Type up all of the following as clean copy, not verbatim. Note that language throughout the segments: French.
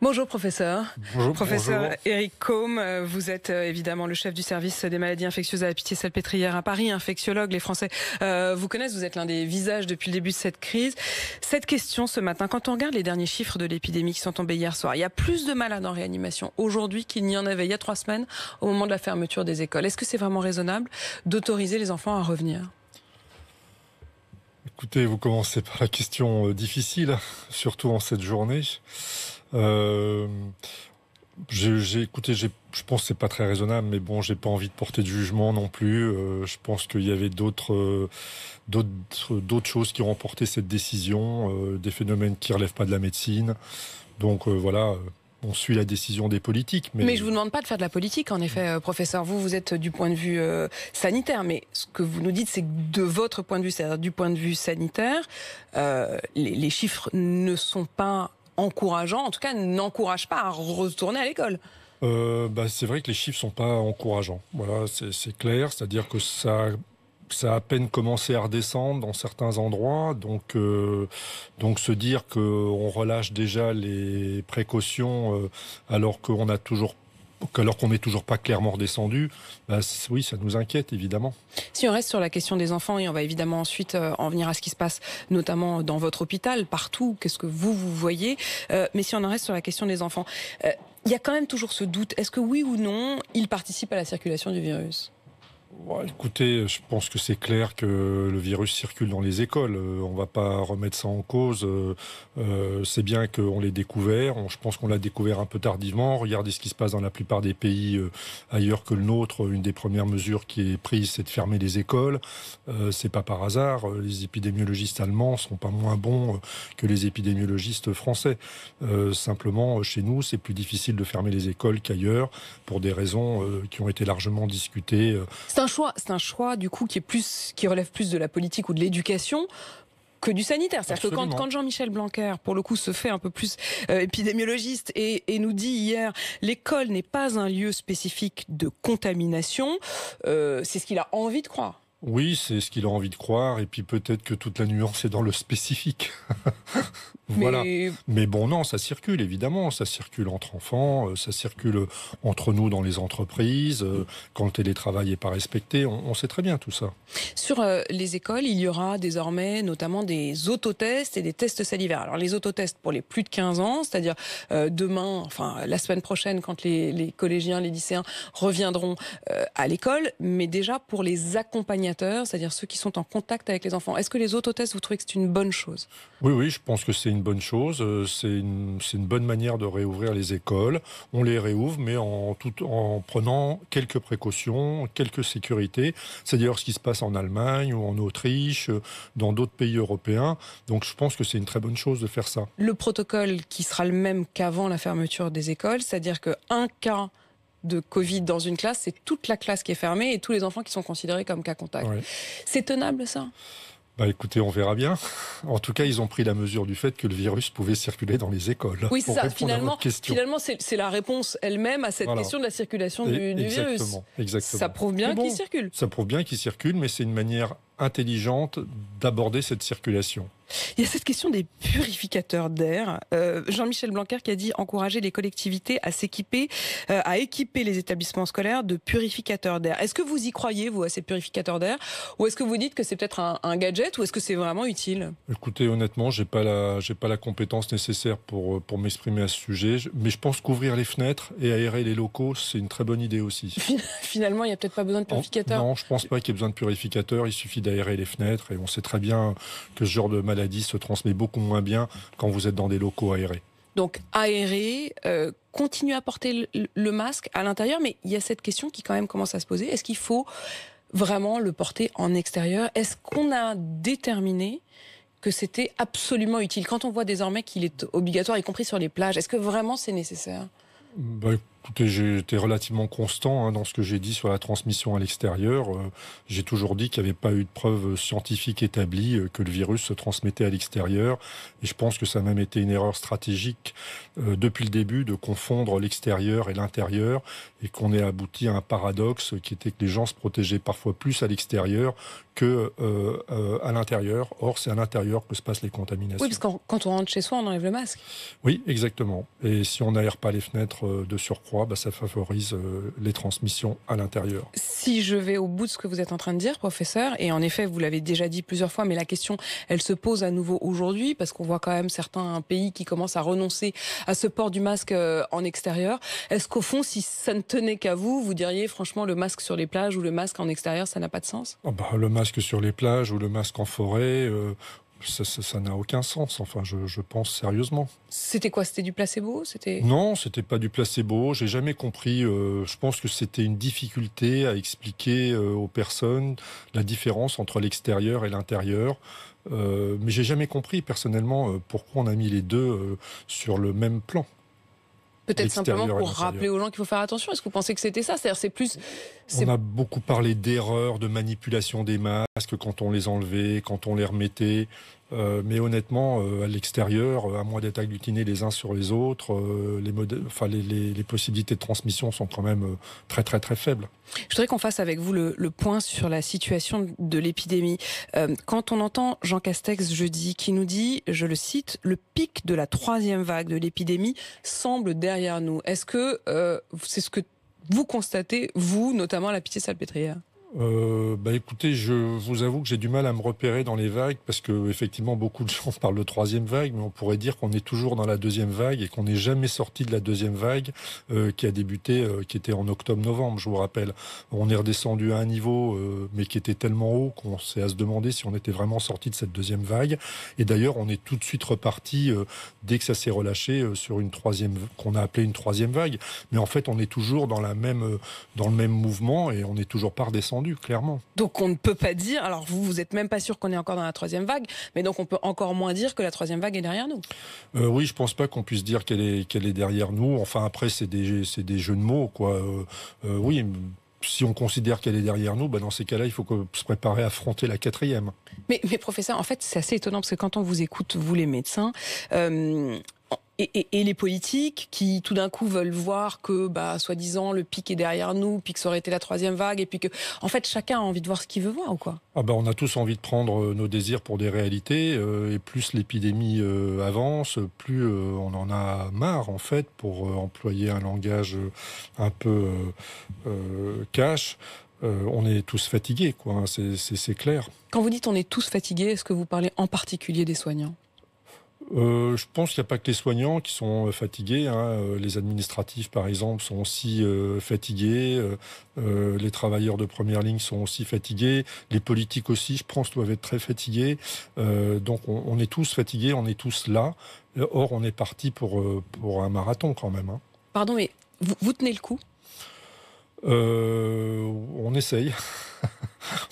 Bonjour professeur. Bonjour. Professeur Éric Côme, vous êtes évidemment le chef du service des maladies infectieuses à la Pitié-Salpêtrière à Paris, infectiologue. Les Français vous connaissent, vous êtes l'un des visages depuis le début de cette crise. Cette question ce matin, quand on regarde les derniers chiffres de l'épidémie qui sont tombés hier soir, il y a plus de malades en réanimation aujourd'hui qu'il n'y en avait il y a 3 semaines au moment de la fermeture des écoles. Est-ce que c'est vraiment raisonnable d'autoriser les enfants à revenir ? Écoutez, vous commencez par la question difficile, surtout en cette journée. Je pense que c'est pas très raisonnable, mais bon, j'ai pas envie de porter de jugement non plus. Je pense qu'il y avait d'autres choses qui ont emporté cette décision, des phénomènes qui relèvent pas de la médecine. Donc voilà. On suit la décision des politiques. Mais je ne vous demande pas de faire de la politique, en effet, professeur. Vous êtes du point de vue sanitaire, mais ce que vous nous dites, c'est que de votre point de vue, c'est-à-dire du point de vue sanitaire, les chiffres ne sont pas encourageants, en tout cas n'encouragent pas à retourner à l'école. C'est vrai que les chiffres sont pas encourageants. Voilà, c'est clair, c'est-à-dire que ça a à peine commencé à redescendre dans certains endroits, donc se dire qu'on relâche déjà les précautions alors qu'on n'est toujours pas clairement redescendu, oui, ça nous inquiète évidemment. Si on reste sur la question des enfants, et on va évidemment ensuite en venir à ce qui se passe notamment dans votre hôpital, partout, qu'est-ce que vous voyez, mais si on en reste sur la question des enfants, il y a quand même toujours ce doute, est-ce que oui ou non, ils participent à la circulation du virus ? Écoutez, je pense que c'est clair que le virus circule dans les écoles. On va pas remettre ça en cause. C'est bien qu'on l'ait découvert. Je pense qu'on l'a découvert un peu tardivement. Regardez ce qui se passe dans la plupart des pays ailleurs que le nôtre. Une des premières mesures qui est prise, c'est de fermer les écoles. C'est pas par hasard. Les épidémiologistes allemands sont pas moins bons que les épidémiologistes français. Simplement, chez nous, c'est plus difficile de fermer les écoles qu'ailleurs pour des raisons qui ont été largement discutées. C'est un choix du coup qui relève plus de la politique ou de l'éducation que du sanitaire. C'est-à-dire que quand Jean-Michel Blanquer, pour le coup, se fait un peu plus épidémiologiste et nous dit hier, l'école n'est pas un lieu spécifique de contamination, c'est ce qu'il a envie de croire. Oui, c'est ce qu'il a envie de croire, et puis peut-être que toute la nuance est dans le spécifique. Voilà. Mais bon, non, ça circule, évidemment. Ça circule entre enfants, ça circule entre nous dans les entreprises, quand le télétravail n'est pas respecté. On sait très bien tout ça. Sur les écoles, il y aura désormais notamment des autotests et des tests salivaires. Alors les autotests pour les plus de 15 ans, c'est-à-dire demain, enfin la semaine prochaine, quand les collégiens, les lycéens reviendront à l'école, mais déjà pour les accompagnateurs, c'est-à-dire ceux qui sont en contact avec les enfants. Est-ce que les autotests, vous trouvez que c'est une bonne chose ? Oui, je pense que c'est une bonne chose. C'est une bonne manière de réouvrir les écoles. On les réouvre, mais en prenant quelques précautions, quelques sécurités. C'est d'ailleurs ce qui se passe en Allemagne ou en Autriche, dans d'autres pays européens. Donc je pense que c'est une très bonne chose de faire ça. Le protocole qui sera le même qu'avant la fermeture des écoles, c'est-à-dire qu'un cas de Covid dans une classe, c'est toute la classe qui est fermée et tous les enfants qui sont considérés comme cas contact. Ouais. C'est tenable ça ? Écoutez, on verra bien. En tout cas, ils ont pris la mesure du fait que le virus pouvait circuler dans les écoles. Oui, c'est ça. Finalement, c'est la réponse elle-même à cette question de la circulation du virus. Exactement. Ça prouve bien qu'il circule. Ça prouve bien qu'il circule, mais c'est une manière intelligente d'aborder cette circulation. Il y a cette question des purificateurs d'air. Jean-Michel Blanquer qui a dit encourager les collectivités à s'équiper, à équiper les établissements scolaires de purificateurs d'air. Est-ce que vous y croyez, vous, à ces purificateurs d'air ? Ou est-ce que vous dites que c'est peut-être un gadget ou est-ce que c'est vraiment utile ? Écoutez, honnêtement, j'ai pas la compétence nécessaire pour m'exprimer à ce sujet. Mais je pense qu'ouvrir les fenêtres et aérer les locaux, c'est une très bonne idée aussi. Finalement, il n'y a peut-être pas besoin de purificateurs ? Non, je pense pas qu'il y ait besoin de purificateurs. Il suffit d'aérer les fenêtres et on sait très bien que ce genre de maladie se transmet beaucoup moins bien quand vous êtes dans des locaux aérés. Donc aérer, continuer à porter le masque à l'intérieur, mais il y a cette question qui quand même commence à se poser. Est-ce qu'il faut vraiment le porter en extérieur ? Est-ce qu'on a déterminé que c'était absolument utile ? Quand on voit désormais qu'il est obligatoire, y compris sur les plages, est-ce que vraiment c'est nécessaire ? Écoutez, j'ai été relativement constant dans ce que j'ai dit sur la transmission à l'extérieur. J'ai toujours dit qu'il n'y avait pas eu de preuves scientifiques établies que le virus se transmettait à l'extérieur. Et je pense que ça a même été une erreur stratégique depuis le début de confondre l'extérieur et l'intérieur et qu'on ait abouti à un paradoxe qui était que les gens se protégeaient parfois plus à l'extérieur que à l'intérieur. Or, c'est à l'intérieur que se passent les contaminations. Oui, parce que quand on rentre chez soi, on enlève le masque. Oui, exactement. Et si on n'aère pas les fenêtres de surcroît, ça favorise les transmissions à l'intérieur. Si je vais au bout de ce que vous êtes en train de dire, professeur, et en effet, vous l'avez déjà dit plusieurs fois, mais la question, elle se pose à nouveau aujourd'hui, parce qu'on voit quand même certains pays qui commencent à renoncer à ce port du masque en extérieur. Est-ce qu'au fond, si ça ne tenait qu'à vous, vous diriez franchement le masque sur les plages ou le masque en extérieur, ça n'a pas de sens ? Le masque sur les plages ou le masque en forêt, ça n'a aucun sens, enfin, je pense sérieusement. C'était quoi ? C'était du placebo ? Non, c'était pas du placebo. J'ai jamais compris. Je pense que c'était une difficulté à expliquer aux personnes la différence entre l'extérieur et l'intérieur. Mais j'ai jamais compris personnellement pourquoi on a mis les deux sur le même plan. Peut-être simplement pour rappeler aux gens qu'il faut faire attention. Est-ce que vous pensez que c'était ça ? C'est-à-dire, c'est plus... On a beaucoup parlé d'erreurs, de manipulation des masques quand on les enlevait, quand on les remettait. Mais honnêtement, à l'extérieur, à moins d'être agglutinés les uns sur les autres, les possibilités de transmission sont quand même très très très faibles. Je voudrais qu'on fasse avec vous le point sur la situation de l'épidémie. Quand on entend Jean Castex jeudi qui nous dit, je le cite, « Le pic de la 3e vague de l'épidémie semble derrière nous ». Est-ce que c'est ce que vous constatez, vous, notamment à la Pitié-Salpêtrière ? Écoutez, je vous avoue que j'ai du mal à me repérer dans les vagues parce que effectivement beaucoup de gens parlent de 3e vague, mais on pourrait dire qu'on est toujours dans la 2e vague et qu'on n'est jamais sorti de la 2e vague qui a débuté, qui était en octobre-novembre, je vous rappelle. On est redescendu à un niveau, mais qui était tellement haut qu'on s'est à se demander si on était vraiment sorti de cette 2e vague. Et d'ailleurs, on est tout de suite reparti dès que ça s'est relâché sur une 3e, qu'on a appelé une 3e vague. Mais en fait, on est toujours dans le même mouvement et on n'est toujours pas redescendu. Clairement. Donc on ne peut pas dire, alors vous êtes même pas sûr qu'on est encore dans la 3e vague, mais donc on peut encore moins dire que la 3e vague est derrière nous. Oui, je pense pas qu'on puisse dire qu'elle est derrière nous. Enfin après c'est des jeux de mots quoi. Oui. Si on considère qu'elle est derrière nous, dans ces cas-là, il faut se préparer à affronter la 4e. Mais professeur, en fait, c'est assez étonnant parce que quand on vous écoute, vous les médecins, et les politiques qui tout d'un coup veulent voir que soi-disant le pic est derrière nous, puis que ça aurait été la 3e vague, et puis que en fait chacun a envie de voir ce qu'il veut voir ou quoi. On a tous envie de prendre nos désirs pour des réalités, et plus l'épidémie avance, plus on en a marre en fait, pour employer un langage un peu cash. On est tous fatigués, quoi. C'est clair. Quand vous dites on est tous fatigués, est-ce que vous parlez en particulier des soignants ? Je pense qu'il n'y a pas que les soignants qui sont fatigués. Les administratifs, par exemple, sont aussi fatigués. Les travailleurs de première ligne sont aussi fatigués. Les politiques aussi, je pense, doivent être très fatigués. Donc, on est tous fatigués, on est tous là. Or, on est parti pour un marathon quand même. Pardon, mais vous tenez le coup ? On essaye.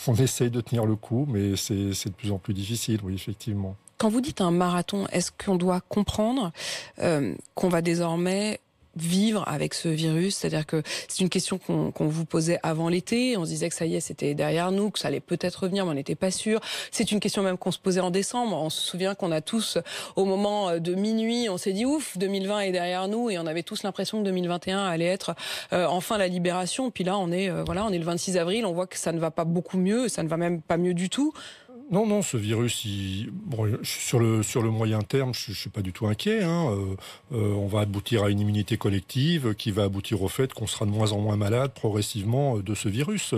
On essaye de tenir le coup, mais c'est de plus en plus difficile, oui, effectivement. Quand vous dites un marathon, est-ce qu'on doit comprendre qu'on va désormais vivre avec ce virus? C'est-à-dire que c'est une question qu'on vous posait avant l'été. On se disait que ça y est, c'était derrière nous, que ça allait peut-être revenir, mais on n'était pas sûr. C'est une question même qu'on se posait en décembre. On se souvient qu'on a tous, au moment de minuit, on s'est dit ouf, 2020 est derrière nous, et on avait tous l'impression que 2021 allait être enfin la libération. Puis là, on est le 26 avril, on voit que ça ne va pas beaucoup mieux, ça ne va même pas mieux du tout. Non, ce virus, sur le moyen terme, je suis pas du tout inquiet. On va aboutir à une immunité collective qui va aboutir au fait qu'on sera de moins en moins malade progressivement de ce virus,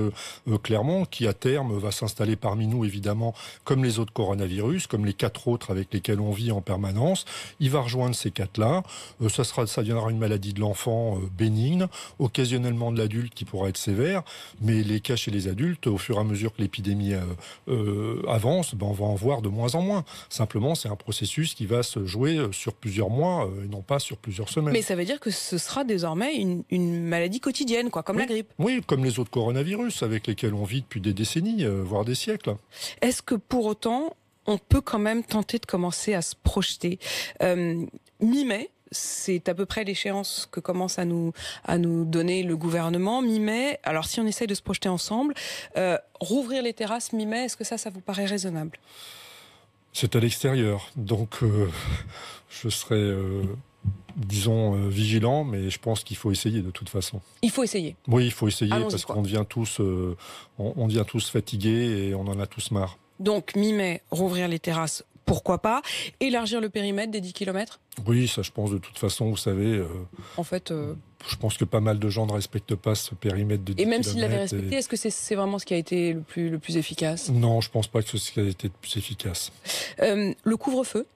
clairement, qui à terme va s'installer parmi nous, évidemment, comme les autres coronavirus, comme les 4 autres avec lesquels on vit en permanence. Il va rejoindre ces 4-là. Ça deviendra une maladie de l'enfant bénigne, occasionnellement de l'adulte qui pourra être sévère, mais les cas chez les adultes, au fur et à mesure que l'épidémie avance, on va en voir de moins en moins. Simplement, c'est un processus qui va se jouer sur plusieurs mois et non pas sur plusieurs semaines. Mais ça veut dire que ce sera désormais une maladie quotidienne, comme la grippe. Oui, comme les autres coronavirus avec lesquels on vit depuis des décennies, voire des siècles. Est-ce que pour autant, on peut quand même tenter de commencer à se projeter mi-mai, c'est à peu près l'échéance que commence à nous donner le gouvernement, mi-mai. Alors si on essaye de se projeter ensemble, rouvrir les terrasses mi-mai, est-ce que ça vous paraît raisonnable? C'est à l'extérieur, donc je serais, disons, vigilant, mais je pense qu'il faut essayer de toute façon. Il faut essayer. Oui, il faut essayer Allons-y, parce qu'on devient tous, on devient tous fatigués et on en a tous marre. Donc mi-mai, rouvrir les terrasses, pourquoi pas? Élargir le périmètre des 10 km? Oui, ça je pense de toute façon, vous savez, En fait, je pense que pas mal de gens ne respectent pas ce périmètre de 10 et même km. s'ils l'avaient respecté, est-ce que c'est vraiment ce qui a été le plus efficace? Non, je pense pas que c'est ce qui a été le plus efficace. Le couvre-feu?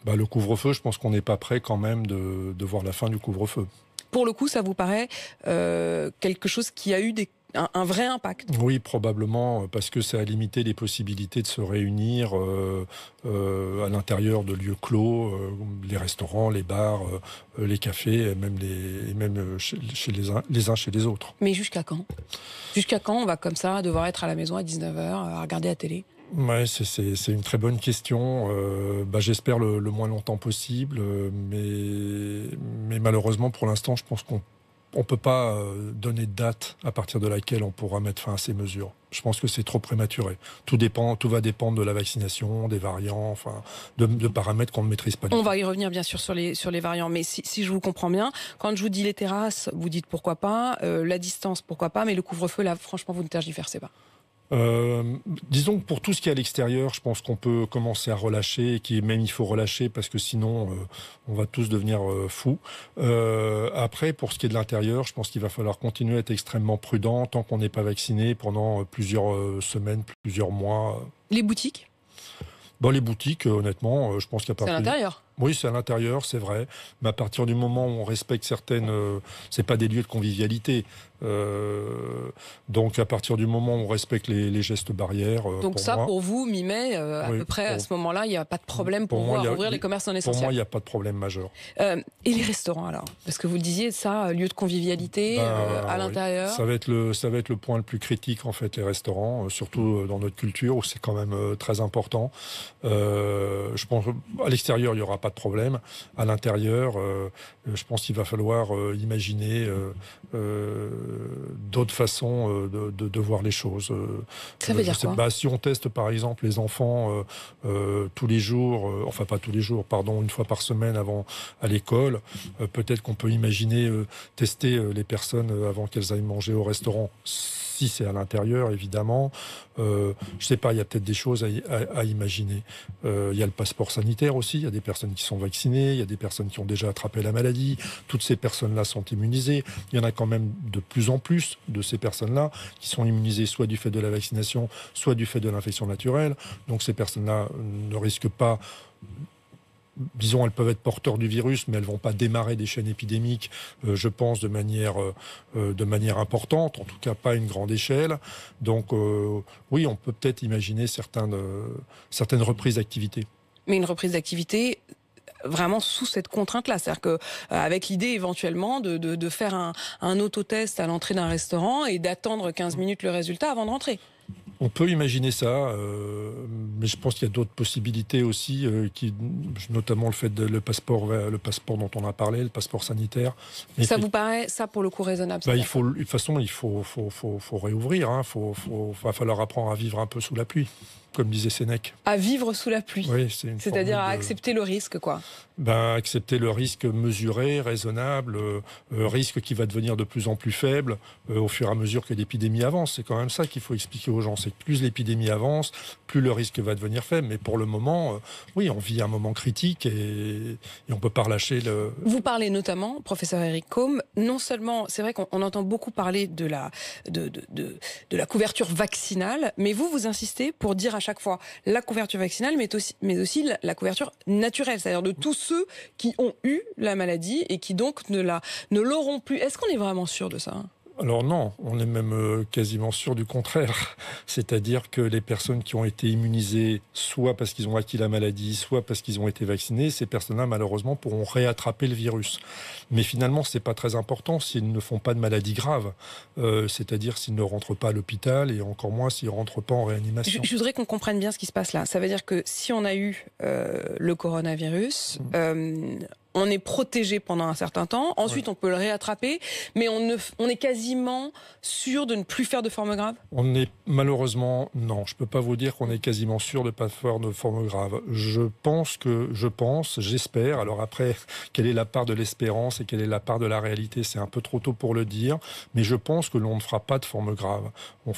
Le couvre-feu, je pense qu'on n'est pas prêt quand même de voir la fin du couvre-feu. Pour le coup, ça vous paraît quelque chose qui a eu un vrai impact? Oui, probablement, parce que ça a limité les possibilités de se réunir à l'intérieur de lieux clos, les restaurants, les bars, les cafés, et même chez les uns chez les autres. Mais jusqu'à quand? Jusqu'à quand on va comme ça devoir être à la maison à 19h à regarder la télé? Ouais, c'est une très bonne question. J'espère le moins longtemps possible, mais malheureusement, pour l'instant, je pense qu'on ne peut pas donner de date à partir de laquelle on pourra mettre fin à ces mesures. Je pense que c'est trop prématuré. Tout va dépendre de la vaccination, des variants, enfin, de paramètres qu'on ne maîtrise pas du tout. On va y revenir bien sûr sur les variants, mais si je vous comprends bien, quand je vous dis les terrasses, vous dites pourquoi pas, la distance pourquoi pas, mais le couvre-feu, là, franchement, vous ne tergiversez pas. Disons que pour tout ce qui est à l'extérieur, je pense qu'on peut commencer à relâcher, et même il faut relâcher parce que sinon on va tous devenir fous. Après, pour ce qui est de l'intérieur, je pense qu'il va falloir continuer à être extrêmement prudent tant qu'on n'est pas vacciné pendant plusieurs semaines, plusieurs mois. Les boutiques? Les boutiques, honnêtement, je pense qu'il n'y a pas... C'est à l'intérieur? Oui, c'est à l'intérieur, c'est vrai. Mais à partir du moment où on respecte certaines... c'est pas des lieux de convivialité. Donc à partir du moment où on respecte les gestes barrières... Donc pour vous, mi-mai, à peu près à ce moment-là, il n'y a pas de problème pour vous à rouvrir les commerces non essentiels? Pour moi, il n'y a pas de problème majeur. Et les restaurants alors? Parce que vous le disiez, ça, lieu de convivialité à l'intérieur? Ça va être le point le plus critique en fait, les restaurants, surtout dans notre culture où c'est quand même très important. Je pense à l'extérieur, il n'y aura pas de problème. À l'intérieur, je pense qu'il va falloir imaginer d'autres façons de voir les choses. Ça veut dire quoi? Si on teste par exemple les enfants tous les jours, enfin pas tous les jours, pardon, une fois par semaine à l'école, peut-être qu'on peut imaginer tester les personnes avant qu'elles aillent manger au restaurant. Si c'est à l'intérieur, évidemment. Je sais pas, il y a peut-être des choses à imaginer. Il y a le passeport sanitaire aussi, il y a des personnes qui sont vaccinées, il y a des personnes qui ont déjà attrapé la maladie. Toutes ces personnes-là sont immunisées. Il y en a quand même de plus en plus de ces personnes-là qui sont immunisées soit du fait de la vaccination, soit du fait de l'infection naturelle. Donc ces personnes-là ne risquent pas... Disons, elles peuvent être porteurs du virus, mais elles ne vont pas démarrer des chaînes épidémiques, je pense, de manière importante, en tout cas pas à une grande échelle. Donc oui, on peut peut-être imaginer certaines reprises d'activité. Mais une reprise d'activité vraiment sous cette contrainte-là, c'est-à-dire qu'avec l'idée éventuellement de faire un autotest à l'entrée d'un restaurant et d'attendre 15 minutes le résultat avant de rentrer. On peut imaginer ça, mais je pense qu'il y a d'autres possibilités aussi, notamment le passeport dont on a parlé, le passeport sanitaire. Mais ça vous paraît, ça pour le coup, raisonnable? De toute façon, il faut réouvrir. Va falloir apprendre à vivre un peu sous la pluie, comme disait Sénèque. À vivre sous la pluie. Oui, c'est-à-dire à accepter le risque, quoi. Accepter le risque mesuré, raisonnable, risque qui va devenir de plus en plus faible au fur et à mesure que l'épidémie avance. C'est quand même ça qu'il faut expliquer aux gens. C'est que plus l'épidémie avance, plus le risque va devenir faible. Mais pour le moment, oui, on vit un moment critique et on ne peut pas relâcher le... Vous parlez notamment, professeur Éric Côme, non seulement, c'est vrai qu'on entend beaucoup parler de la couverture vaccinale, mais vous insistez pour dire à chaque fois la couverture vaccinale, mais aussi la couverture naturelle, c'est-à-dire de tous ceux qui ont eu la maladie et qui donc ne l'auront plus. Est-ce qu'on est vraiment sûr de ça ? Alors non, on est même quasiment sûr du contraire. C'est-à-dire que les personnes qui ont été immunisées, soit parce qu'ils ont acquis la maladie, soit parce qu'ils ont été vaccinés, ces personnes-là, malheureusement, pourront réattraper le virus. Mais finalement, c'est pas très important s'ils ne font pas de maladie grave. C'est-à-dire s'ils ne rentrent pas à l'hôpital et encore moins s'ils ne rentrent pas en réanimation. Je voudrais qu'on comprenne bien ce qui se passe là. Ça veut dire que si on a eu le coronavirus... on est protégé pendant un certain temps. Ensuite, on peut le réattraper, mais on est quasiment sûr de ne plus faire de forme grave. On est malheureusement, non, je peux pas vous dire qu'on est quasiment sûr de ne pas faire de forme grave. J'espère. Alors après, quelle est la part de l'espérance et quelle est la part de la réalité, c'est un peu trop tôt pour le dire, mais je pense que l'on ne fera pas de forme grave. On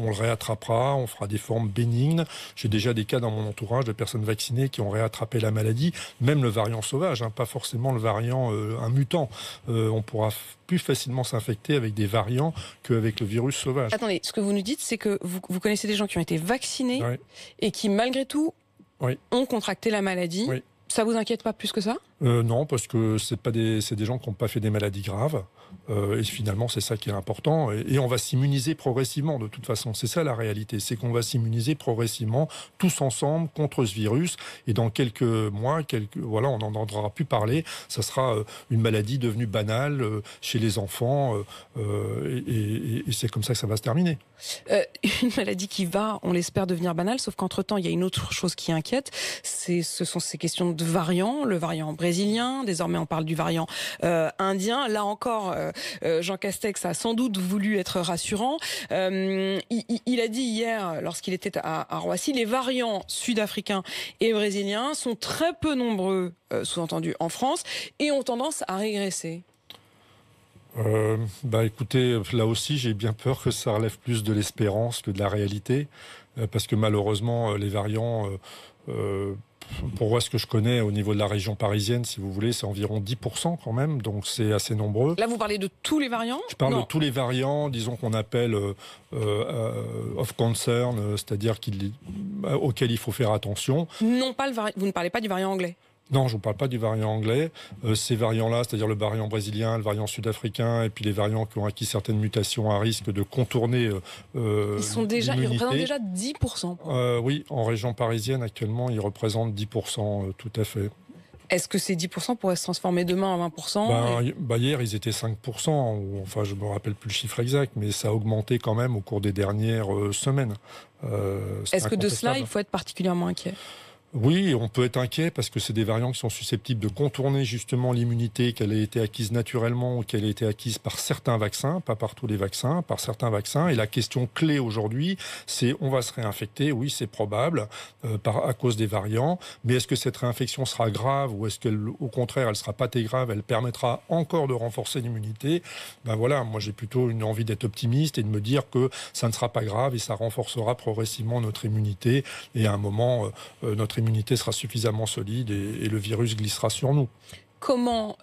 le réattrapera, on fera des formes bénignes. J'ai déjà des cas dans mon entourage de personnes vaccinées qui ont réattrapé la maladie, même le variant sauvage, pas forcément le variant un mutant. On pourra plus facilement s'infecter avec des variants qu'avec le virus sauvage. Attendez, ce que vous nous dites, c'est que vous connaissez des gens qui ont été vaccinés et qui, malgré tout, ont contracté la maladie. Oui. Ça vous inquiète pas plus que ça ? Non, parce que c'est des gens qui n'ont pas fait des maladies graves. Et finalement, c'est ça qui est important. Et on va s'immuniser progressivement, de toute façon. C'est ça la réalité. C'est qu'on va s'immuniser progressivement, tous ensemble, contre ce virus. Et dans quelques mois, on n'en entendra plus parler. Ça sera une maladie devenue banale chez les enfants. Et c'est comme ça que ça va se terminer. Une maladie qui va, on l'espère, devenir banale. Sauf qu'entre-temps, il y a une autre chose qui inquiète. Ce sont ces questions de variants. Le variant brésilien. Désormais, on parle du variant indien. Là encore, Jean Castex a sans doute voulu être rassurant. Il a dit hier, lorsqu'il était à Roissy, les variants sud-africains et brésiliens sont très peu nombreux, sous-entendu, en France, et ont tendance à régresser. Écoutez, là aussi, j'ai bien peur que ça relève plus de l'espérance que de la réalité, parce que malheureusement, les variants... pour moi, ce que je connais au niveau de la région parisienne, si vous voulez, c'est environ 10% quand même, donc c'est assez nombreux. Là, vous parlez de tous les variants ? Je parle de tous les variants, disons qu'on appelle of concern, c'est-à-dire auxquels il faut faire attention. Non, vous ne parlez pas du variant anglais ? Non, je ne vous parle pas du variant anglais. Ces variants-là, c'est-à-dire le variant brésilien, le variant sud-africain, et puis les variants qui ont acquis certaines mutations à risque de contourner ils représentent déjà 10%. Oui, en région parisienne, actuellement, ils représentent 10%, tout à fait. Est-ce que ces 10% pourraient se transformer demain en 20% Hier, ils étaient 5%. Enfin, je ne me rappelle plus le chiffre exact, mais ça a augmenté quand même au cours des dernières semaines. Est-ce que de cela, il faut être particulièrement inquiet ? Oui, on peut être inquiet parce que c'est des variants qui sont susceptibles de contourner justement l'immunité qu'elle a été acquise naturellement ou qu'elle a été acquise par certains vaccins, pas par tous les vaccins, par certains vaccins. Et la question clé aujourd'hui, c'est on va se réinfecter, oui c'est probable, à cause des variants, mais est-ce que cette réinfection sera grave ou est-ce qu'au contraire elle sera pas très grave, elle permettra encore de renforcer l'immunité ? Voilà, moi j'ai plutôt une envie d'être optimiste et de me dire que ça ne sera pas grave et ça renforcera progressivement notre immunité et à un moment notre immunité sera suffisamment solide et le virus glissera sur nous. Comment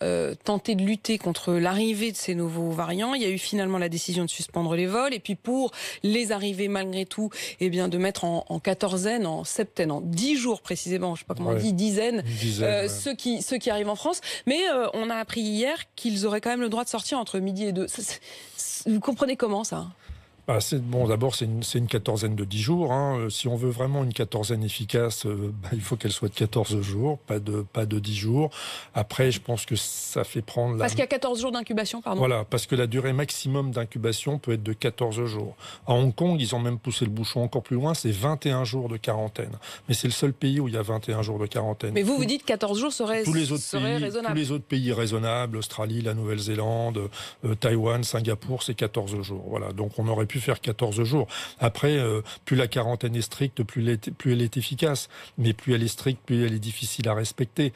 tenter de lutter contre l'arrivée de ces nouveaux variants ? Il y a eu finalement la décision de suspendre les vols et puis pour les arrivées malgré tout, de mettre en quatorzaine, en septaine, en 10 jours précisément, je ne sais pas comment on dit, dizaine, ceux qui arrivent en France. Mais on a appris hier qu'ils auraient quand même le droit de sortir entre midi et 2. Vous comprenez comment ça ? D'abord, c'est une quatorzaine de 10 jours. Si on veut vraiment une quatorzaine efficace, il faut qu'elle soit de 14 jours, pas de 10 jours. Après, je pense que ça fait prendre... Parce qu'il y a 14 jours d'incubation, pardon. Voilà, parce que la durée maximum d'incubation peut être de 14 jours. À Hong Kong, ils ont même poussé le bouchon encore plus loin, c'est 21 jours de quarantaine. Mais c'est le seul pays où il y a 21 jours de quarantaine. Mais vous dites 14 jours serait raisonnable. Tous les autres pays raisonnables, Australie, la Nouvelle-Zélande, Taïwan, Singapour, c'est 14 jours. Voilà, donc on aurait pu faire 14 jours. Après, plus la quarantaine est stricte, plus elle est efficace. Mais plus elle est stricte, plus elle est difficile à respecter.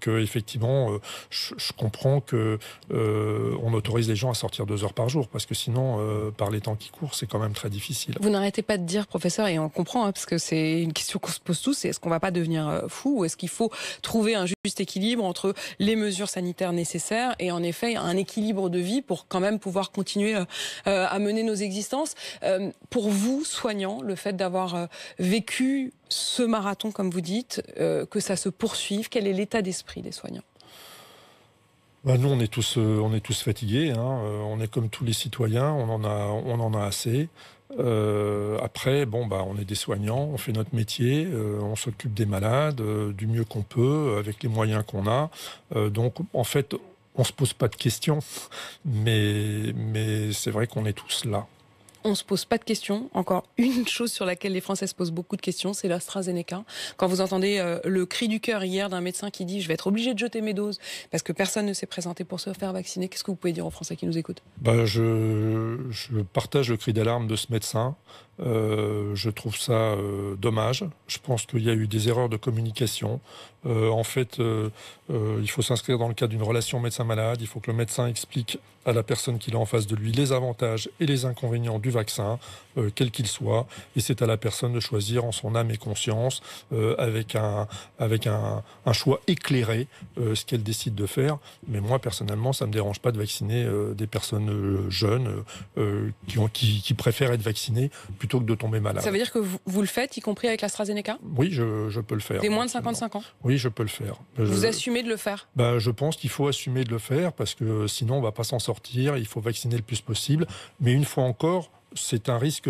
Effectivement, je comprends que on autorise les gens à sortir 2 heures par jour, parce que sinon, par les temps qui courent, c'est quand même très difficile. Vous n'arrêtez pas de dire, professeur, et on comprend, parce que c'est une question qu'on se pose tous, c'est est-ce qu'on ne va pas devenir fou, ou est-ce qu'il faut trouver un juste équilibre entre les mesures sanitaires nécessaires et en effet un équilibre de vie pour quand même pouvoir continuer à mener nos existences. Pour vous, soignants, le fait d'avoir vécu ce marathon, comme vous dites, que ça se poursuive, quel est l'état d'esprit des soignants ? Nous, on est tous fatigués. On est comme tous les citoyens, on en a assez. Après, on est des soignants, on fait notre métier, on s'occupe des malades du mieux qu'on peut, avec les moyens qu'on a. Donc, en fait, on se pose pas de questions, mais c'est vrai qu'on est tous là. On ne se pose pas de questions. Encore une chose sur laquelle les Français se posent beaucoup de questions, c'est l'AstraZeneca. Quand vous entendez le cri du cœur hier d'un médecin qui dit « je vais être obligé de jeter mes doses parce que personne ne s'est présenté pour se faire vacciner », qu'est-ce que vous pouvez dire aux Français qui nous écoutent? Je partage le cri d'alarme de ce médecin. Je trouve ça dommage. Je pense qu'il y a eu des erreurs de communication. En fait, il faut s'inscrire dans le cadre d'une relation médecin-malade. Il faut que le médecin explique à la personne qu'il a en face de lui les avantages et les inconvénients du vaccin, quel qu'il soit. Et c'est à la personne de choisir en son âme et conscience, avec un choix éclairé, ce qu'elle décide de faire. Mais moi, personnellement, ça ne me dérange pas de vacciner des personnes jeunes qui préfèrent être vaccinées plutôt que de tomber malade. Ça veut dire que vous le faites, y compris avec l'AstraZeneca? Oui, je peux le faire. Des moins de 55 ans? Oui, je peux le faire. Vous assumez de le faire? Je pense qu'il faut assumer de le faire parce que sinon on ne va pas s'en sortir. Il faut vacciner le plus possible. Mais une fois encore, c'est un risque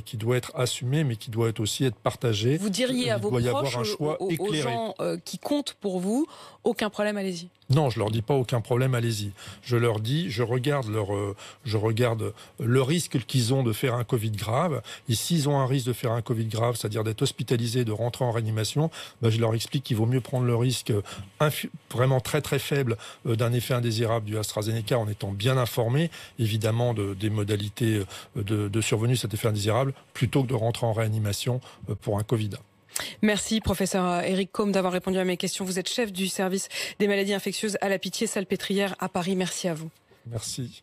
qui doit être assumé, mais qui doit aussi être partagé. Vous diriez à vos proches, aux gens qui comptent pour vous, aucun problème, allez-y? Non, je leur dis pas aucun problème, allez-y. Je leur dis, je regarde le risque qu'ils ont de faire un Covid grave. Et s'ils ont un risque de faire un Covid grave, c'est-à-dire d'être hospitalisés, de rentrer en réanimation, je leur explique qu'il vaut mieux prendre le risque vraiment très très faible d'un effet indésirable du AstraZeneca en étant bien informé, évidemment, des modalités de survenue de cet effet indésirable, plutôt que de rentrer en réanimation pour un Covid. Merci, professeur Éric Côme, d'avoir répondu à mes questions. Vous êtes chef du service des maladies infectieuses à la Pitié-Salpêtrière à Paris. Merci à vous. Merci.